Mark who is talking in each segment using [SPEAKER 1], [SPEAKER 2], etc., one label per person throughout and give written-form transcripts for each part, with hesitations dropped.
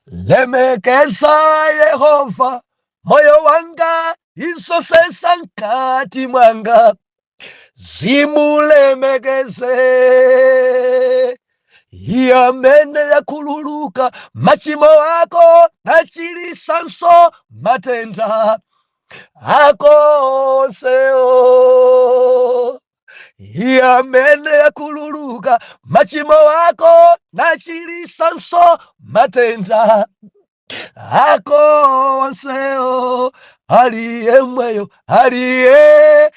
[SPEAKER 1] lemekeza Yehova moyo wanga isosesa nkati mwanga zimulemekeze amene yakhululuka machimo ako nachilisanso matenda ako onsewo. Amene yakhululuka machimo ako nachilisanso matenda ako onsewo. Aliye mweyo, aliye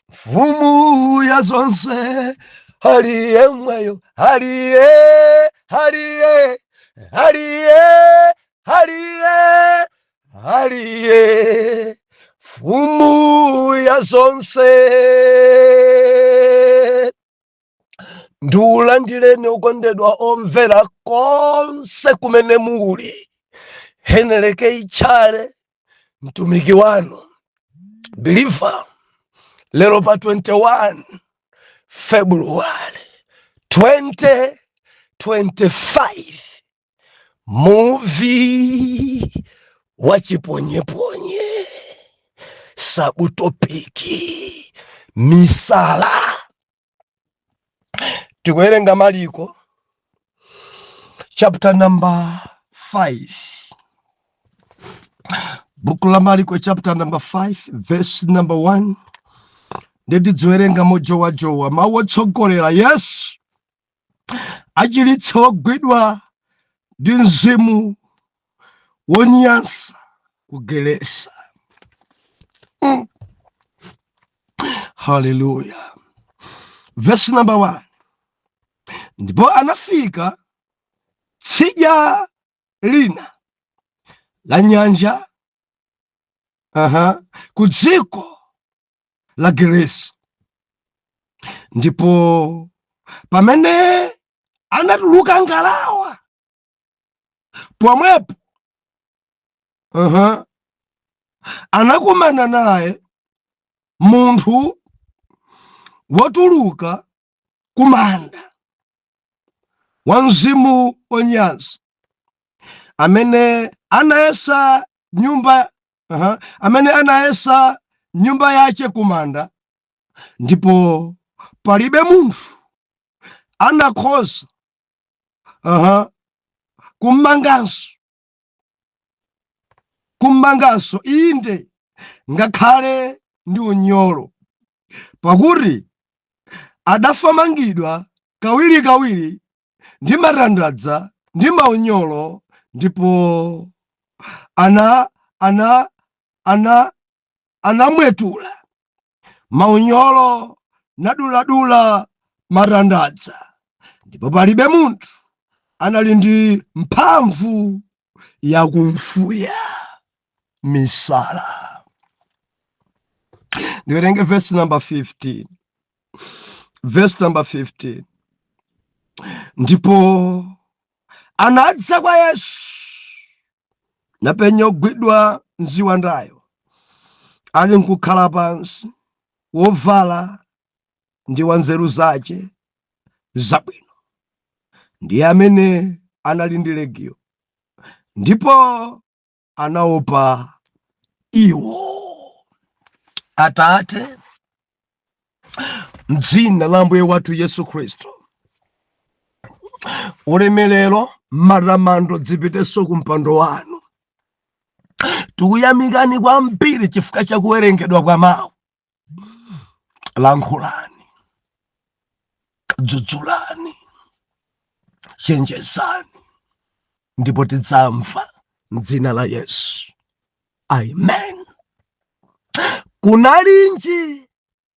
[SPEAKER 1] mfumu ya zonse. Aliye mweyo, aliye mfumu ya zonse. Ndiulandireni ukondedwa omvera konse kumene muli. Heneleke Ichale mtumiki wanu believer lero pa 21 February 2025 movie wachiponyeponye sabutopiki misala. Tikuwerenga Mariko chapter number 5. Book la Mariko chapter number 5 verse number 1. Ndidzowerenga mojowa mawu otsogolera Yesu achilitsa ogwidwa ndi mzimu wonyansa ku Gerasa. Hallelujah. Verse number 1. Ndipo anafika tsidya lina la nyanja ku dziko la Gerasa. Ndipo pamene anatuluka ngalawa pomwepo anakumana naye munthu wotuluka kumanda wa mzimu wonyansa amene anayesa nyumba yace kumanda, ndipo palibe munthu anakhoza kummanganso inde ngakhale ndi unyolo, pakuti adafamangidwa kawirikawiri ndi matandadza ndi maunyolo, ndipo anamwetula maunyolo naduladula matandadza, ndipo palibe munthu anali ndi mphamvu yakumfuya misala. Ndiwerenge verse number 15. Verse number 15. Ndipo anadza kwa Yesu napenya ogwidwa mziwandayo ali nkukhala pansi, wovala ndi wanzeru zace zabwino, ndiye amene anali ndi legio, ndipo anaopa iwo. Atate, m'dzina la Ambuye wathu Yesu Khristu, ulemerero matamando zipitenso ku mpando wanu. Tikuyamikani kwambiri chifukwa cha kuwerengedwa kwa mawu. Lankhulani, dzudzulani, chenjezani, ndipo tidzamva m'dzina la Yesu. Amen. Kunalinji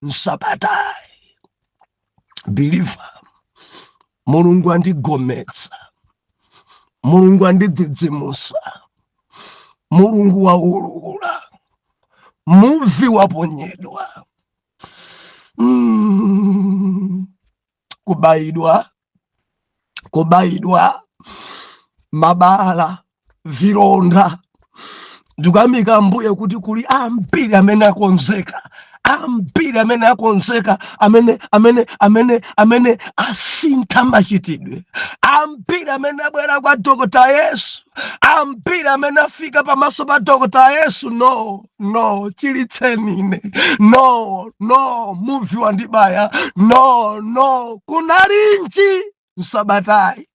[SPEAKER 1] msabatayi believer, Mulungu andigometsa, Mulungu andidzidzimusa, Mulungu waulula, muvi waponyedwa, kubaidwa mabala, vilonda. Ndikuyamika Ambuye kuti kuli ambiri amene akonzeka ambiri amene akonzeka, amene asintha machitidwe, ambiri amene abwera kwa Dokota Yesu, ambiri amene afika pamaso pa Dokota Yesu. No, chilitsenine. No, muvi wandibaya. No, kunalinji msabatai.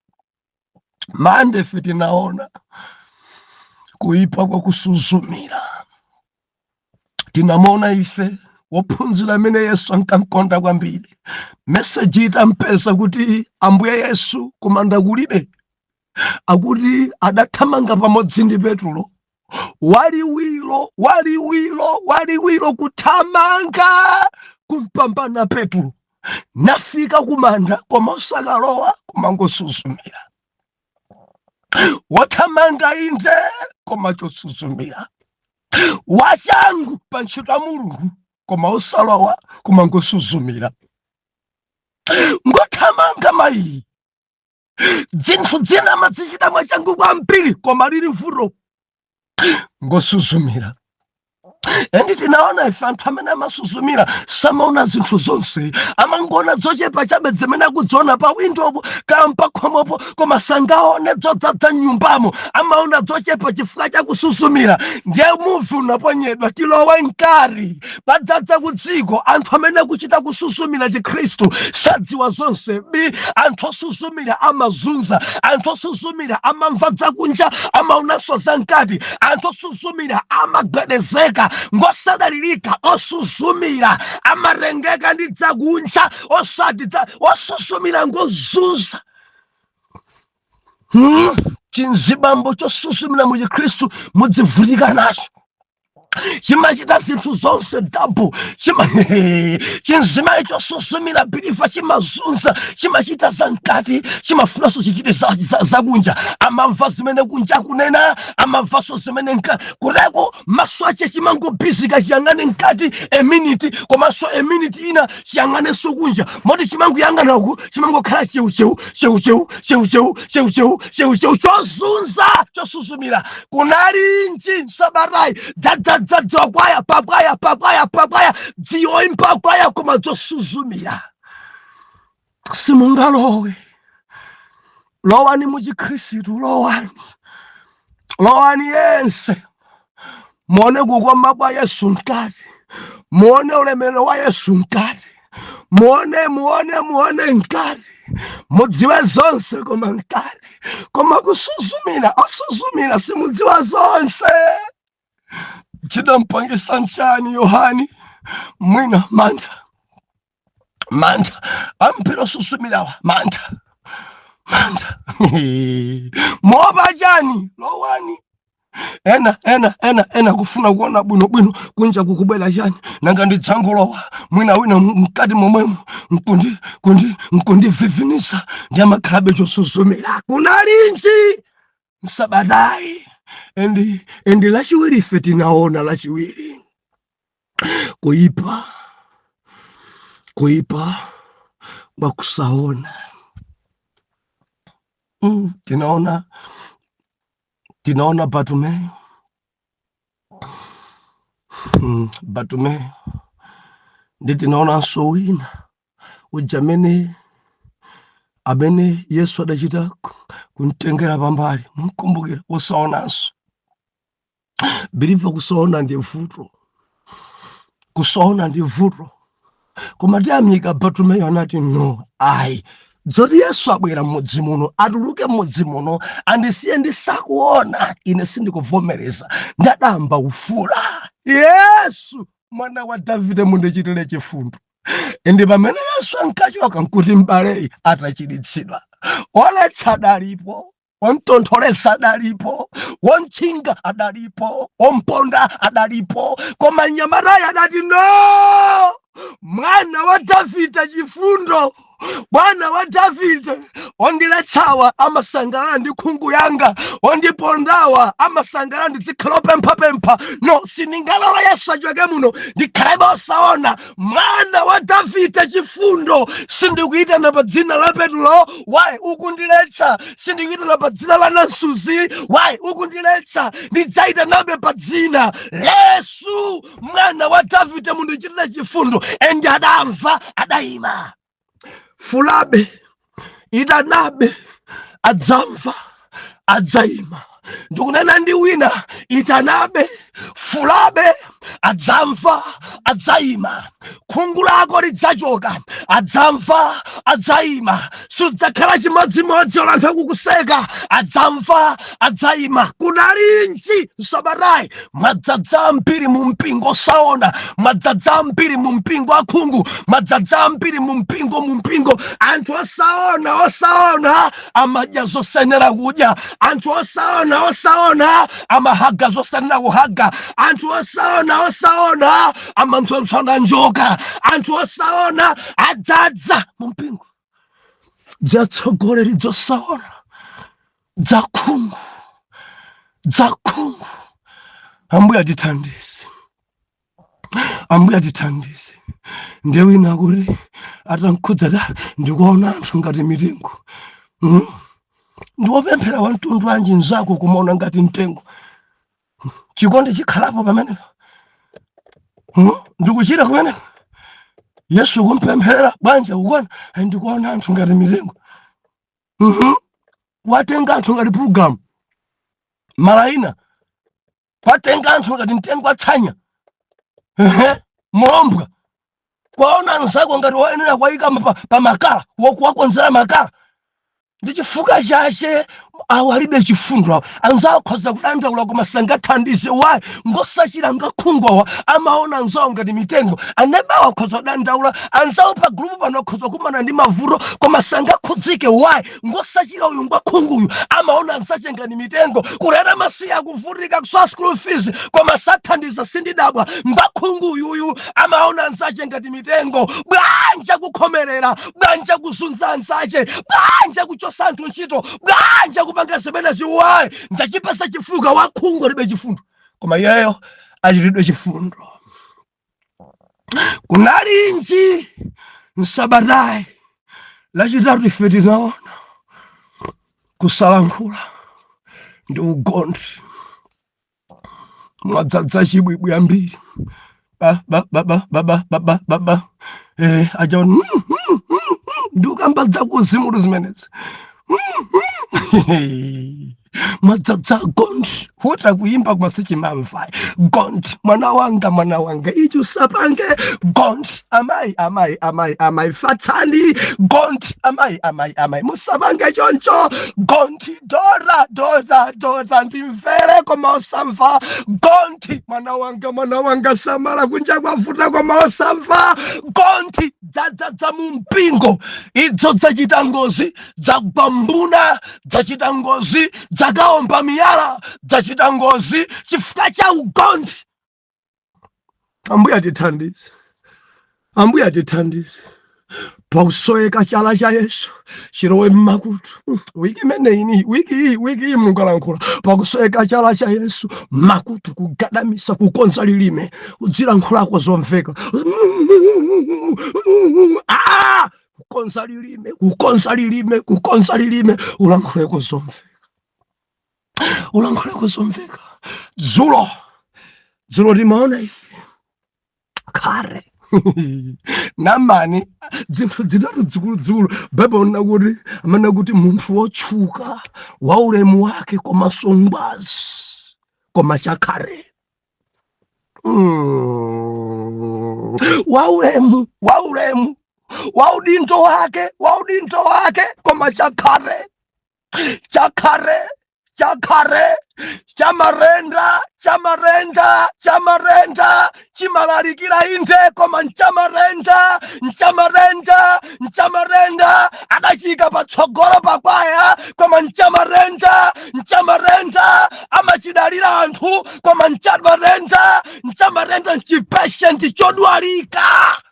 [SPEAKER 1] Mande fiti naona kuipa kwa kusuzumira. Tinamona ife wophunzira amene Yesu ankankonda kwambiri. Message itampesa kuti Ambuye Yesu kumanda kulibe, akuti adathamanga pamodzi ndi Petro. Waliwiro kuthamanga kumpambana Petro. Nafika kumanda koma osakalowa kumangosuzumira. Wathamanga inde koma chosuzumira. Wachangu pa ntchito ya Mulungu koma osalowa kumangosuzumira. Ngothamanga mayi zinthu zina mazichita mwachangu kwambiri koma lili vuto ngosuzumira. Endi tinaona ife anthu amene amasuzumira samaona zinthu zonse, amangona zochepa chabe zimene akudziona pa window kampa khomopo koma sangaone zodzadza nyumbamo, amaona zochepa chifukwa cha kusuzumira. Ndiye muvi unaponyedwa tilowe nkari padzadza kudziko anthu amene akuchita kusuzumira Chikhristu sadziwa zonse. Anthu osuzumira amazunza, anthu osuzumira amamva zakunja, amaonanso zankati, anthu osuzumira amagwedezeka ngosadalirika, osuzumira amarengeka ndi zakunja osuzumira ngozunza. Chinzibambo chosuzumira mu Chikhristu mudzivutika nacho, chimachita zinthu zonse double. Chinzima chosuzumira bilifa chimazunza, chimachita zankati, chimafunanso chichite zakunja. Amamva zimene kunja kunena, amamvaso zimene kureko maso ache chimangobisika chiyang'ane nkati a minute, komanso a minute ina chiyang'anenso kunja. Moti chimanguyang'ana uku chimangokhala cheu chozunza chosuzumira. Kunalinji nsabarai dzadzadzadzwakwaya pakwaya dziyoimba kwaya koma dzosuzumira. Simungalowe. Lowani mu Chikhristu, lowani yense. Muone kukwama kwa Yesu nkati, muone ulemero wa Yesu nkati, muone nkati, mudziwe zonse koma nkati. Koma osuzumira simudziwa zonse. Chidampangisa nchani Yohani mwina mantha ampira osuzumirawa mantha moba jani lowani ena kufuna kuona bwino kunja kukubwela jani nanga ndidzangulowa mwina wina mkati momwemo nkundivivinisa ndi amakhabe chosuzumira. Kunalinji msabadai. Endi lachiwiri ife tinaona lachiwiri kuipa bakusaona. Tinaona Bartumeyo ndi tinaona wina ujamene amene Yesu adachita kuntengera pambali. Mkumbukira usaonanso. Biliva kusaona ndi vuto. Koma tiyamika Bartumeyo anati no, dzoti Yesu abwera m'mudzi muno, atuluke m'mudzi muno, andisiye ndisakuona, ine sindikuvomereza, ndadamba ufula. Yesu mwana wa Davide mundichitire chifundo. Ndi pamene Yesu ankachoka nkuti m'baleyi atachilitsidwa. Oletsa adalipo, ontontholesa adalipo, wonchinga adalipo, omponda adalipo, koma Nyamatayi adati no, mwana wa Davide chifundo, mwana wa Davide ondiletsawa amasangalala ndi khungu yanga, ondipondawa amasangalala ndi dzikhala pempha. No, sindingalola Yesu achoke muno ndikhalebe osaona. Mwana wa Davide chifundo, sindikuyitana pa dzina la Petulo, why ukundiletsa? Sindikuyitana pa dzina la Nansuzi, why ukundiletsa? Ndidzayitanabe pa dzina Yesu, mwana wa Davide, mundichitire chifundo. Endi adamva, adayima. Fulabe, idanabe, adzamva, adzayima. Ndikunena ndi wina, itanabe, fulabe, adzamva, adzayima. Khungu lako lidzachoka, adzamva, adzayima. Sudzakhala chimodzimodzi olantha kukuseka, adzamva, adzayima. Kunalinji Sabatayi madzadza ambiri mu mpingo osaona, madzadza ambiri mu mpingo akhungu, madzadza ambiri mu mpingo. Anthu osaona amadya zosenera kudya. Anthu osaona amahaga zosenera kuhaga. Anthu osaona amamsopsona njoka. Anthu osaona adzadza mu mpingo. Dzatsogoleri dzosaona, dzakhungu. Ambuye atithandize, Ambuye atithandize. Ndiye wina kuti atankhudza ndikuona anthu ngati mitengo. Ndiwopemphera wa mtundu wanji nzako kumaona ngati mtengo. Chikondi chikhalapo pamenepo. Ndikuchita kumeneko. Yesu kumpempherera bwanja ukona ndikuona anthu ngati mitengo. Watenga anthu ngati program malaina, watenga anthu ngati mtengo atsanya. Mulombwa kwaona nzako ngati wayenera kwayika pa makala, wakonzera makala. Ndi chifukwa chache awo alibe chifundo awo. Anzawo akhoza kudandaula koma sangathandize. Wayi ngosachira ngakhungu amaona anzawo ngati mitengo. Anebawo akhoza kudandaula, anzawo pa group pano akhoza kumana ndi mavuto koma sangakhudzike. Wayi ngosachira uyu ngakhungu uyu amaona anzache ngati mitengo. Kulera masiya kuvutika kuswa school fees koma sathandiza. Sindidabwa ngakhungu uyu amaona anzache ngati mitengo. Bwanja kukhomerera, bwanja kuzunza anzache, bwanja kuchosa anthu ntchito, bwanja kupanga zimenezi. Wayi ndachipasa chifundo. Wakhungu alibe chifundo koma iyeyo achitidwe chifundo. Kunalinji Sabatayi lachitatu ife tinaona kusalankhula ndi ugondi. Mwadzadza chibwibwi ambiri. Aja ndikambadza kuzimutu zimenezi. Mwadzadza gondi. Huta kuimba kumasichimamvayi. Gondi, mwana wanga ichi usapange. Gondi, amayi fatsani. Gondi, amayi musapange choncho. Gondi, dora ndimvere koma osamva. Gondi, mwana wanga samala kunja kwavuta koma osamva. Gondi, dzadzadza mu mpingo. Idzo dzachita ngozi, dzabambuna, dzachita ngozi, dzakaomba miyala, dzachita ngozi chifukwa cha ugondi. Ambuye atithandize, Ambuye atithandize. Pakusoeka chala cha Yesu chilowe mmakutu. Wiki imeneyi wiki mungalankhula pakusoeka chala cha Yesu makutu, kugadamisa, kukonza lilime, udzilankhulako zomveka. Kukonza lilime ulankhuleko zomveka. Dzulo timaona ife kare namani zinthu zitatu dzikulu. Baibulo amana kuti munthu wotchuka wa ulemu wake koma songwazi koma chakare. Wa ulemu wa udindo wake koma chakare. Chamarenda chimalalikira inde koma nchamarenda adachika patsogolo pakwaya koma nchamarenda amachidalira anthu koma nchamarenda nchipeshe ndichodwalika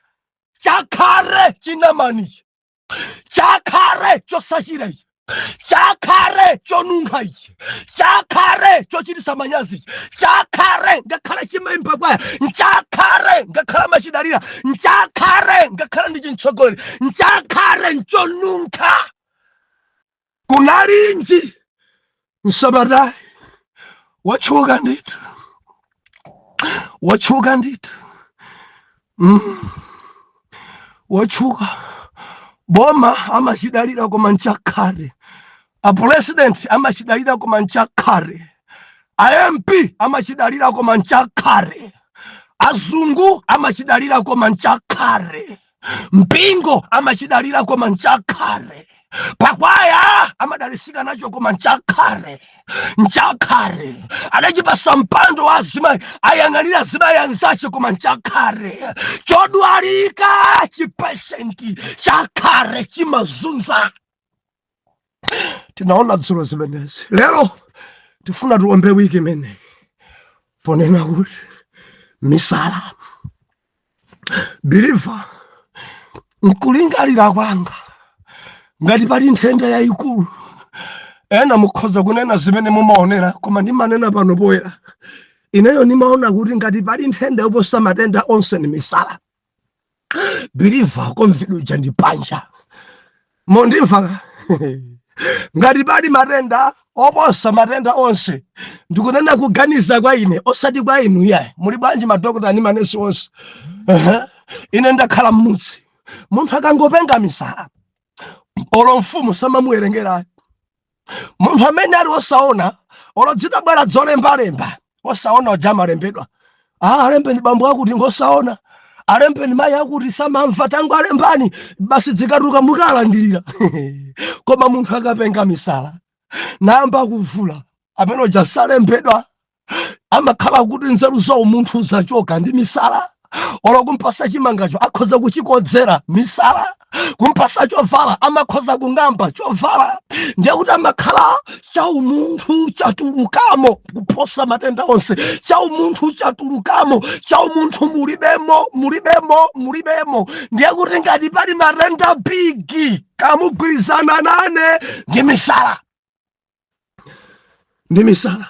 [SPEAKER 1] chakare chinamanicha. chakare chosashira ichi, chakare chonunga ichi, chakare chochitisa manyazi ichi, chakare ngakhala chimemba kwaya, chakare ngakhala machidalira, chakare ngakhala ndi chintsogoli, chakare nchonunga. Kunalinji msabadai wachuka nditu, wachuka nditu, wachuka. Boma amachidalira koma nchakare, a president amachidalira koma nchakare, a MP amachidalira koma nchakare, azungu amachidalira koma nchakare, mpingo amachidalira koma nchakare, pakwaya amadalisika nacho koma nchakare. Nchakare anachipasa mpando wa azimayi ayang'anira azimayi anzace koma nchakare. Chodwalika chipesenti chakare chimazunza. Tinaona dzulo zimenezi. Lero tifuna tiombe wiki imene ponena kuti misala biliva nkulingalira kwanga ngati pali nthenda yayikulu. Ena mukhoza kunena zimene mumaonera koma ndimanena pano poyera. Ineyo nimaona kuti ngati pali nthenda yoposa matenda onse ni misala. Biliva komviduja ndi panja. Mondimva ngati pali matenda oposa matenda onse ndikunena kuganiza kwa ine osati kwa inu yaye. Muli bwanji madokota ni manesi onse. Ine ndakhala mmudzi. Munthu akangopenga misala olo mfumu samamuwerengera. Munthu amene ali osaona olo zitabwera zolembalemba osaona oja malembedwa. Alembe ndi bambo akuti ngosaona, alembe ndi mayi akuti samamva tangu alembani basi zikatuka mukalandilira. Koma munthu akapenga misala namba kuvula amene oja salembedwa amakhala kuti nzeru zawo munthu zachoka ndi misala. Olo kumpasa chimangacho akhoza kuchikodzera misala, kumpasa chovala amakhoza kung'amba chovala. Ndiye kuti amakhala chaumunthu chatulukamo kuposa matenda onse, chaumunthu chatulukamo, chaumunthu mulibemo. Ndiye kuti ngati pali matenda bigi kamugwirizana nane ndi misala. Ndi misala.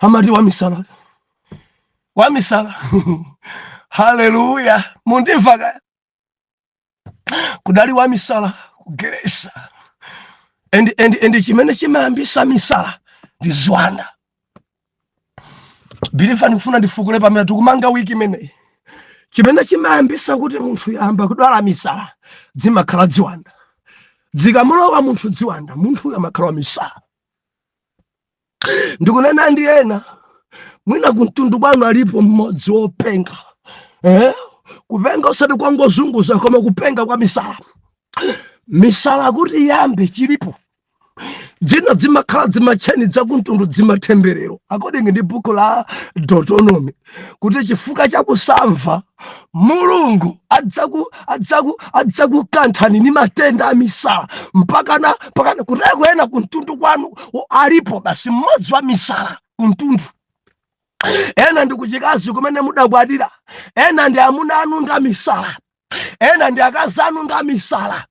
[SPEAKER 1] Amati wa misala. Wamisala. Haleluya. Mundimva kudali wamisala kugeresa. Endi chimene chimayambisa misala ndi ziwanda. Bilifa ndikufuna ndifukule pamene tikumanga wiki imene. Chimene chimayambisa kuti munthu yamba kudwala misala zimakhala ziwanda. Zikamulowa munthu ziwanda munthu amakhala misala. Ndikunena ndi ena mwina kuntundu bwanu alipo mmodzi wopenga. Kupenga osati kwangozunguza koma kupenga kwa misala. Misala kuti yambe chilipo. Dzina zimakhala zimacheni dzakuntundu zimatemberero. According ndi buku la Deuteronomy. Kuti chifukwa chakusamva Mulungu adzakukanthani ni matenda a misala. Mpakana kuteko ena kuntundu kwanu alipo basi mmodzi wa misala kuntundu. Ena ndi kuchikazi kumene mudakwatira. Ena ndi amuna anu nga misala. Ena ndi akazi anu nga misala.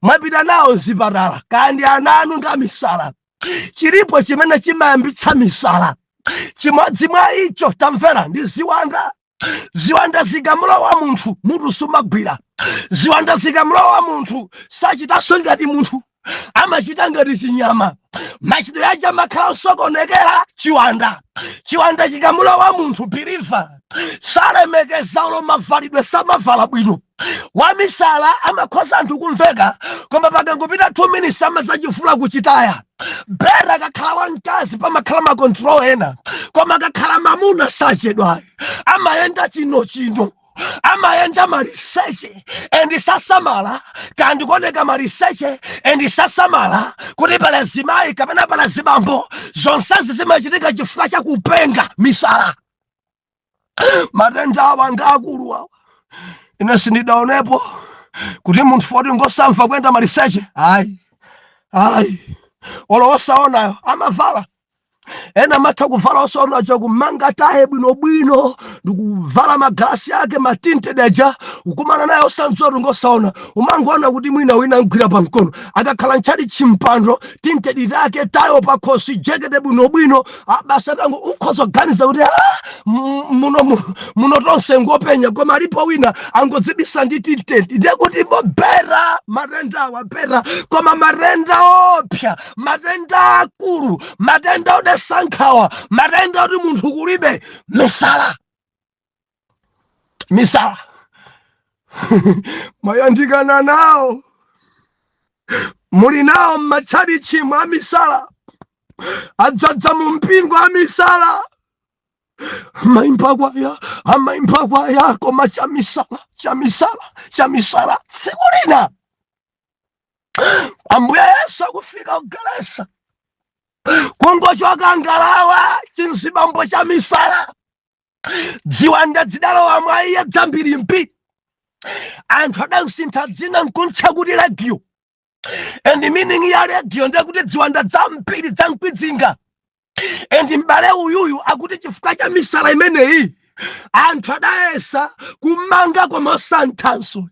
[SPEAKER 1] Mwapita nawo zipatala kandi ana anu nga misala. Chilipo chimene chimayambitsa misala. Chimodzi mwa icho tamvera ndi ziwanda. Ziwanda zikamulowa munthu mutu sumagwira. Ziwanda zikamulowa munthu sachitanso ngati munthu, amachita ngati chinyama. Machito yace amakhala osokonekera chiwanda. Chiwanda chikamulowa munthu biliva salemekeza ulo mavalidwe samavala bwino. Wamisala amakhoza anthu kumveka koma pakangopita 2 minutes amadzachifula kuchitaya. Bera kakhala wamkazi pamakhala makontrol ena koma kakhala mamuna sachedwa. Amayenda chino amayenda mariseche endi sasamala kandi koneka mariseche endi sasamala kuti pala zimayi kapena pala zibambo zonsazi zimachitika chifukwa cha kupenga misala. Matenda awa ngakulu awa. Ine sindidaonepo kuti munthu foti ngosamva kwenda mariseche. Ayi olo osaona amavala ena matha kuvala osona chakumanga tahe bwinobwino ndikuvala magalasi yake matinte deja ukumana naye osanzora ngosaona umangoona kuti mwina wina mgwira pa mkono akakhala nchali chimpando tinte lake tayo pakhosi jekete bwinobwino basa tango ukhoza kuganiza kuti muno tonse ngopenya koma alipo wina angodzibisa ndi tinte ndiye kuti bobera matenda wapera koma matenda opya matenda akulu matenda odesankhawa matenda oti munthu kulibe misala mayandikana nawo muli nawo m'matchalichi mwa misala adzadza mu mpingo a misala amaimba kwaya koma chamisala tsiku lina Ambuye Yesu akufika kugelesa kungochoka ngalawa chinsibambo cha misala dziwanda dzidalowa mwa iye dzambiri mpi anthu adamsintha dzina nkuntcha kuti legio and the meaning ya legio ndiye kuti dziwanda dzambiri dzamkwidzinga and mbale uyuyu akuti chifukwa cha misala imeneyi anthu adayesa kumanga koma santhanso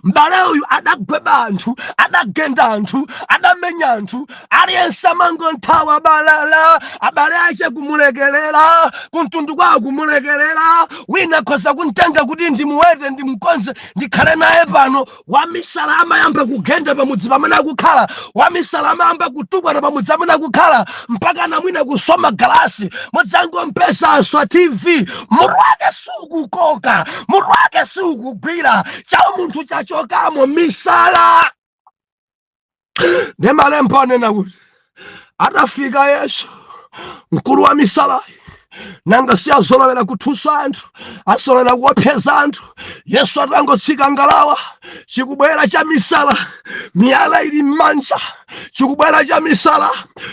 [SPEAKER 1] mbale uyu adagweba anthu adagenda anthu adamenya anthu aliyense amangonthawa balala abale ache kumulekelera kumtundu kwawo kumulekelera wina khoza kuntenga kuti ndimuwete ndimkonze ndikhale naye pano wamisala amayamba kugenda pamudzi pamene akukhala wamisala amayamba kutukwana pamudzi pamene akukhala mpaka na mwina kusoma galasi mudzangompesa aswa TV mutu wake sukukoka mutu wake sukugwira chawo munthu chachokamo misala nemalembo anena kuti atafika Yesu mkulu wa misala nanga si azolowera kuthusa anthu asolera kuopseza anthu Yesu atangotsika ngalawa chikubwera cha misala miyala ili m'manja chikubwera cha misala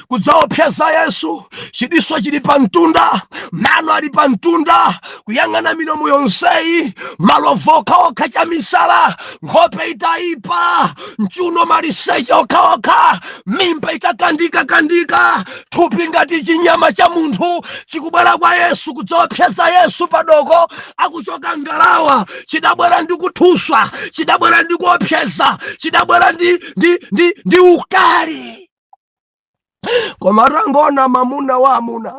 [SPEAKER 1] kudzaopseza Yesu chidiso chili pa mtunda mano ali pa mtunda kuyang'ana milomo yonseyi malovu okhaokha cha misala nkhope itaipa mchuno maliseche okhaokha mimba itakandika thupi ngati chinyama cha munthu chikubwera kwa Yesu kudzaopseza Yesu padoko akuchoka ngalawa chidabwera ndi kuthuswa chidabwera ndi kuopseza chidabwera ndi ukali koma atangona mamuna wa amuna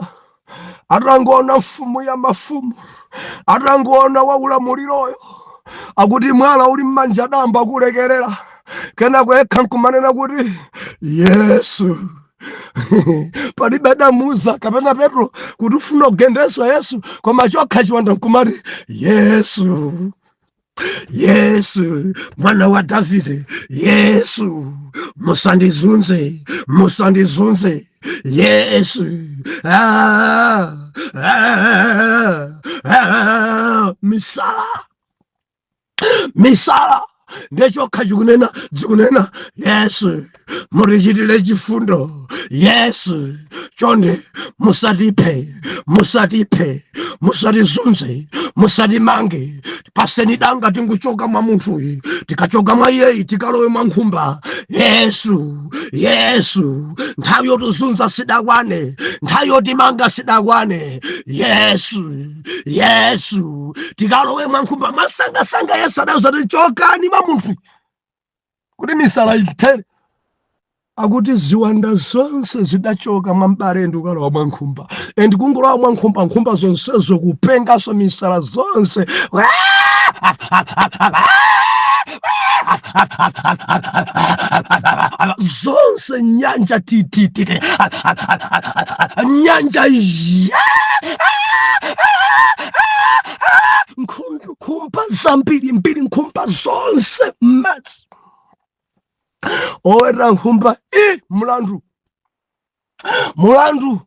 [SPEAKER 1] atangona mfumu ya mafumu atangona wa ulamuliroyo akuti mwala uli m'manja damba kulekerera kena kwekha nkumanena kuti Yesu palibe damuza kapena Petro kuti ufuna kugendeswa Yesu koma chokha chiwanda nkumati Yesu mwana wa Davide Yesu musandizunze Yesu misala ndechokha chikunena Yesu mutichitire chifundo Yesu chonde musatiphe musatizunze musatimange paseni danga tinguchoka mwa munthuyi tikachoka mwa iyeyi tikalowe mwa nkhumba Yesu nthawi yotizunza sidakwane nthawi yotimanga sidakwane Yesu tikalowe mwa nkhumba masangasanga Yesu adazati chokani mwa munthu kuti misala ithere akuti ziwanda zonse zidachoka mwa mbale ndukalowa mwa nkhumba and kungolowa mwa nkhumba zonse zokupengaso misala zonse zonse nyanja tititi nyanja nkhumba zambiri nkhumba zonse madzi owera nkhumba mulandu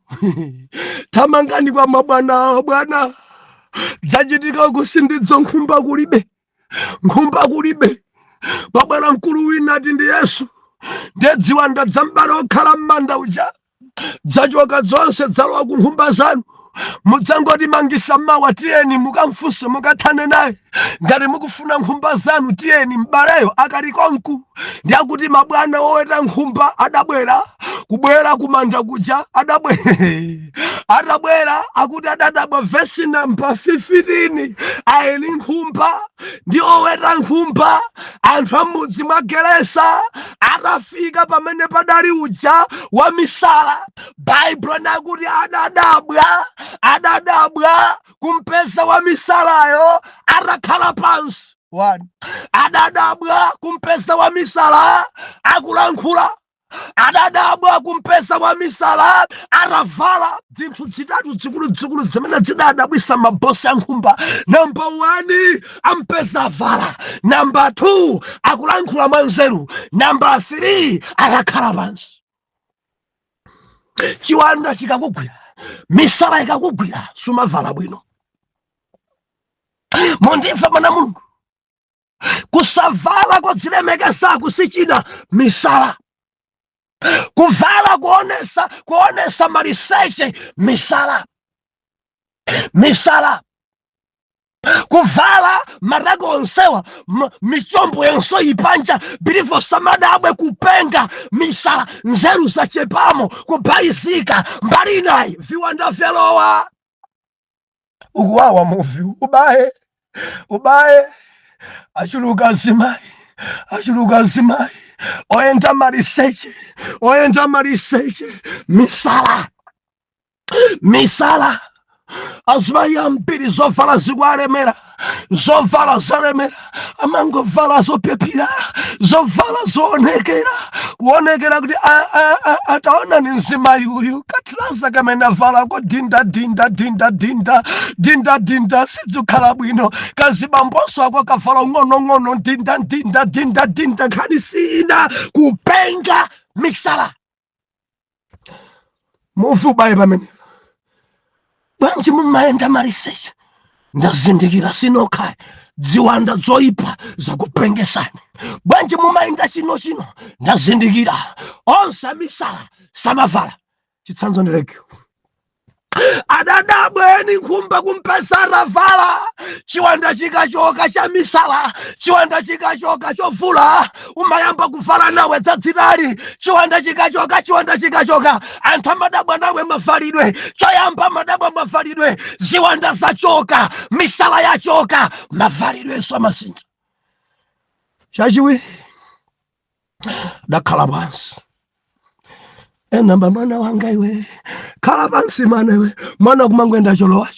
[SPEAKER 1] tamangani kwa mabwana dzachitika kusindidzo nkhumba kulibe babwana mkulu wina ati ndi Yesu ndedziwanda dzambale okhala m'manda uja dzachoka zonse dzalowa ku nkhumba zanu mudzangoti mangisa mawa tiyeni mukamfunse mukathane naye ngati mukufuna nkhumba zanu tiyeni mbaleyo akali konku ndi akuti mabwana oweta nkhumba adabwera kubwera kumanda kuja adabwera akuti adadabwa vesi namba 15 aeni nkhumba ndi oweta nkhumba anthu amudzi mwa Geresa atafika pamene padali uja wa misala. Baibulo nakuti adadabwa kumpeza wa misalayo atakhala pansi. Adadabwa kumpeza wa misala akulankhula. Adadabwa kumpeza wa misala atavala zinthu zitatu zikuluzikulu zimene zidadabwisa mabosi a nkhumba. Namba 1 ampeza avala, namba 2 akulankhula mwanzeru, namba 3 atakhala pansi. Chiwanda chikakugwira, misala ikakugwira, sumavala bwino. Mondimva mwana Mulungu, kusavala kodzilemekeza kusichida misala. Kuvala kuonesa maliseche misala. Kuvala marago onsewa michombo yonso ipanja bilivo samadabwe kupenga misala. Nzeru zachepamo kubayizika mbali nayi viwanda vyelowa ukuwawa muvi ubaye achuluka zimayi oyenda maliseche misala. Azimayi ambiri zovala zikuwalemera, zovala zalemera, amangovala zopepira, zovala zoonekera, kuonekera kuti ataona ni mzimayi uyu katilaza kamene avala ko dinda sizikhala bwino. Kazibamboso ako kavala ng'ono dinda khani sina kupenga misala. Muvi ubaye pamene bwanji mumayenda maliseche ndazindikira sinokha ziwanda zoyipa zakupengesani. Bwanji mumayenda chino ndazindikira onse misala samavala. Chitsanzo ndileke adadabweni nkhumba kumpesa atavala. Chiwanda chikachoka cha misala, chiwanda chikachoka chovula umayamba kuvala nawe dzadzitali. Chiwanda chikachoka anthu amadabwa nawe mavalidwe. Choyamba madabwa mavalidwe, ziwanda zachoka, misala yachoka, mavalidwenso amasintha. Chachiwiri dakhala pansi. Namba mwana wanga iwe khala pansi mwana iwe, mwana kumangwenda cholowa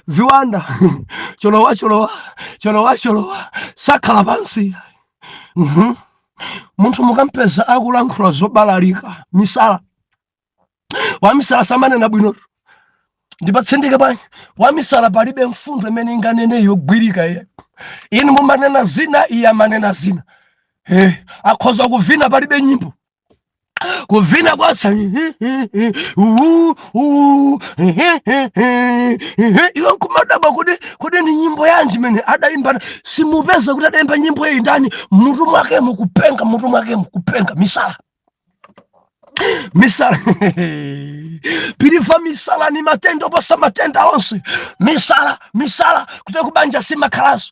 [SPEAKER 1] viwanda cholowa sakhala pansi. Munthu mukampeza akulankhula zobalalika misala. Wamisala samanena bwino ndipatsendeke bwanji. Wamisala palibe mfundo imene inganene yogwirika iye. Inu mumanena zina, iye amanena zina. Akhoza kuvina palibe nyimbo. Kuvina kwasa iyo nkumadaba kuti ni nyimbo yanji mene adaimba. Simupeza kuti adaimba nyimbo iyi ndani mutu mwake mukupenga misala. Pilifa misala ni matenda posa matenda onse. Misala kuti kubanja simakhalaso.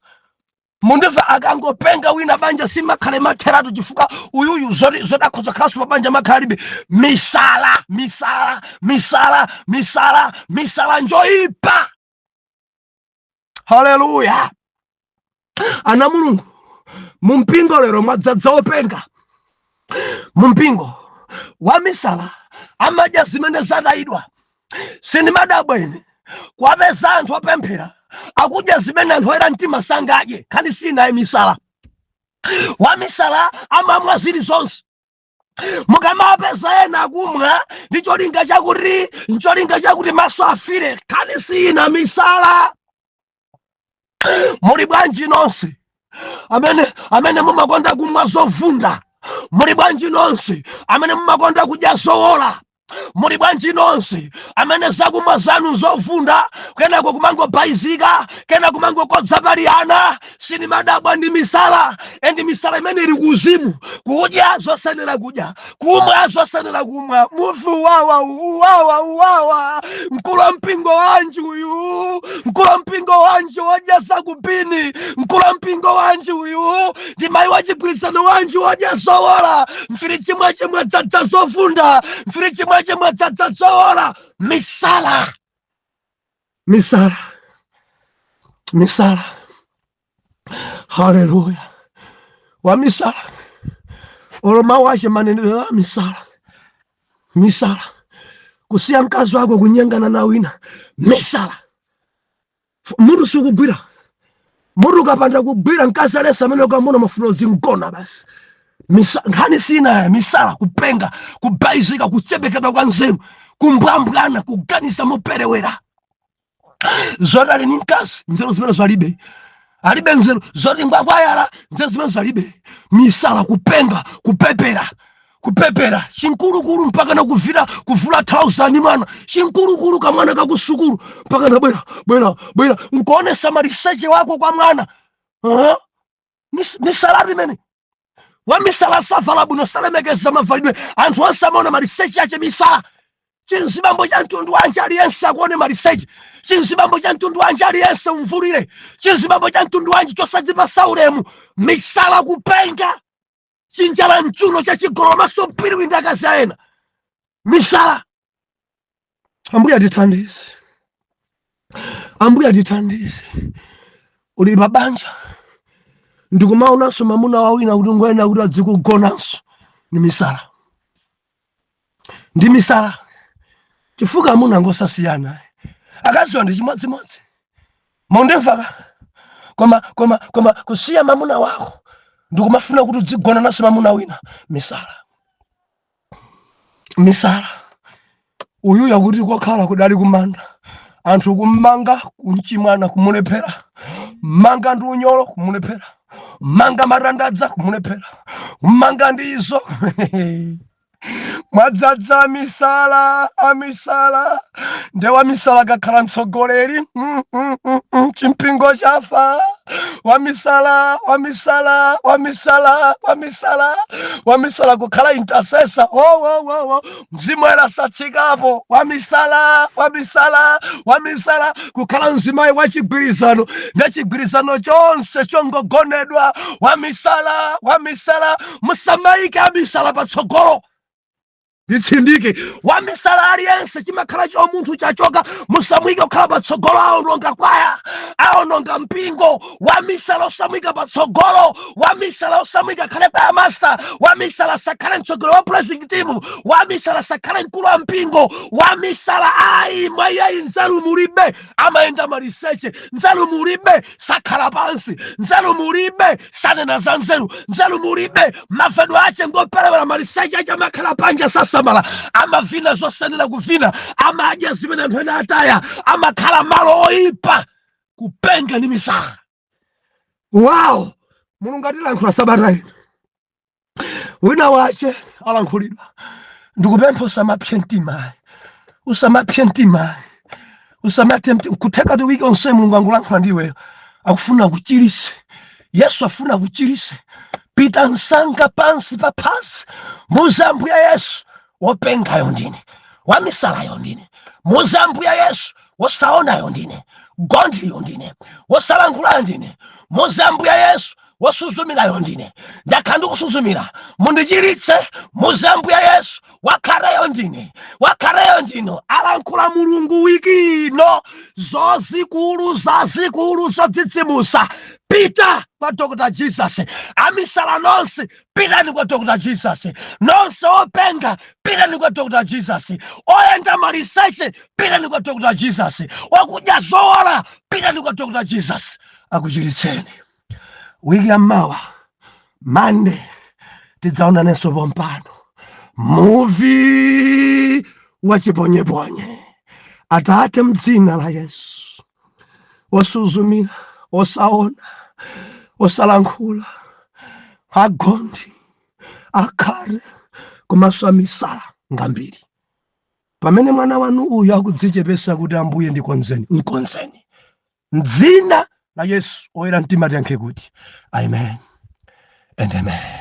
[SPEAKER 1] Mundiva akangopenga wina banja simakhale matheratu chifukwa uyuyu zodakhoza khaso mabanja makhalibe. Misala njoyipa. Haleluya. Ana Mulungu mumpingo lero mwadzadza openga. Mumpingo wa misala amadya zimene zadayidwa. Sinimadabwene kwapeza anthu opemphera akudya zimene anthu oyera mtima sangadye khani sinaye misala. Wa misala amamwa zilizonse. Mukamapeza ena akumwa ndi cholinga chakuti maso afire khani sina misala. Muli bwanji nonse amene mumakonda kumwa zovunda? Muli bwanji nonse amene mumakonda kudya zowola? Muli bwanji nonse amene zakumwa zanu zofunda kenako kumangobhaizika kenako kumangokodza paliana sinimadabwa ndi misala endi misala imene ili kuzimu kudya zosanera kudya kumwa zosanera kumwa mufi uwawa mkulu wa mpingo wanji uyu mkulu wa mpingo wanji wodya zakupini mkulu wa mpingo wanji uyu ndi mayi wa chigwirizano wanji wodya zowola mfiri chimwe dzadza zofunda mfiri chimwe dzadza zowola misala haleluya wa misala oloma wache manenero wa misala kusiya mkazi wako kunyengana na wina misala mutu sukugwira mutu kapanda kugwira mkazi alesa amene ukamuna mafuno zingona basi nkhani sina misala kupenga kubhaizika kuchebekedwa kwa nzeru kumbwambwana kuganiza moperewera zoti ali ni mkazi nzeru zimene zalibe alibe nzeru zoti ngwakwayala nzeru zimene zalibe misala kupenga kupepera chinkulukulu mpaka na kuvula 1000 mwana chinkulukulu kamwana kakusukulu mpaka na bwera nkuonesa maliseche wako kwa mwana misala limene wa misala savala buno salemekeza mavalidwe anthu onse amaona maliseche ache misala chinzibambo cha mtundu wanje aliyense akuone maliseche chinzibambo cha mtundu wanje aliyense umvulire chinzibambo cha mtundu wanje chosadzipasa ulemu misala kupenga chinjala mchuno cha chigolo maso mpiri winda akazi aena misala ambuya tithandize uli babanja ndikumaonanso mamuna wawina kuti ngoyena kuti adzikugonanso ni misala ndi misala chifukwa amuna ngosasiyana akaziwa ndi chimodzimodzi maundemvaka koma kusiya mamuna wako ndikumafuna kuti udzigona naso mamuna wina misala uyuya kuti kokhala kudali kumanda anthu kummanga kunchimwana kumulephera manga ndi unyolo kumulephera manga marandadza kumulephera manga ndi izo mwadzadza amisala ndewa misala kakhala mtsogoleri chimpingo chafa wamisala kukhala intercessor mzimu era satsikapo wamisala kukhala mzimayi wa chigwirizano na chigwirizano chonse chongogonedwa wamisala musamayike amisala patsogolo nditsindike wamisala aliyense chimakhala cho munthu chachoka musamwike kukhala patsogolo aononga kwaya aononga mpingo wamisala osamwika patsogolo wamisala osamwika khale kwaya master wamisala sakhale mtsogolo wa praising team wamisala sakhale mkulu wa mpingo wamisala ayi mwayayi nzeru mulibe amayenda maliseche nzeru mulibe sakhala pansi nzeru mulibe sanena za nzeru mulibe mafedwa ache ngoperewera maliseche ache amakhala panja sasa amavina zosanira kuvina amadya zimene anthu ena ataya amakhala malo oyipa kupenga ndi misala mulungu atilankhula sabata ino wina wache alankhulidwa ndikupempha usamapye mtima kutheka tiwike onse mulungu angulankhula ndiweyo akufuna kuchirise yesu afuna kuchirise pita msanga pansi paphasi muzambuya yesu wopengayo ndine wamisalayo ndine muzambuya yesu wosaonayo ndine gondiyo ndine wosalankhulayo ndine muzambuya yesu wosuzumirayo ndine ndakhala ndikusuzumira mundichiritse muzambuya yesu wakhalayo ndine alankhula mulungu wiki ino zazikulu zodzidzimusa pita kwa Dr. Jesus amisala nonse pitani kwa Dr. Jesus nonse openga pitani kwa Dr. Jesus oyenda maliseche pitani kwa Dr. Jesus wakudya zowola pitani kwa Dr. Jesus akuchiritseni wiki yamawa Mande tidzaonanenso pompano muvi wachibonyeponye Atate mdzina la Yesu osuzumira osaona osalankhula agondi akhale kumaswa misala ngambiri pamene mwana wanu uyu akudzichepesa kuti Ambuye ndikonzeni, mkonzeni m'dzina la Yesu oyera mtima tiyankhe kuti amen and amen.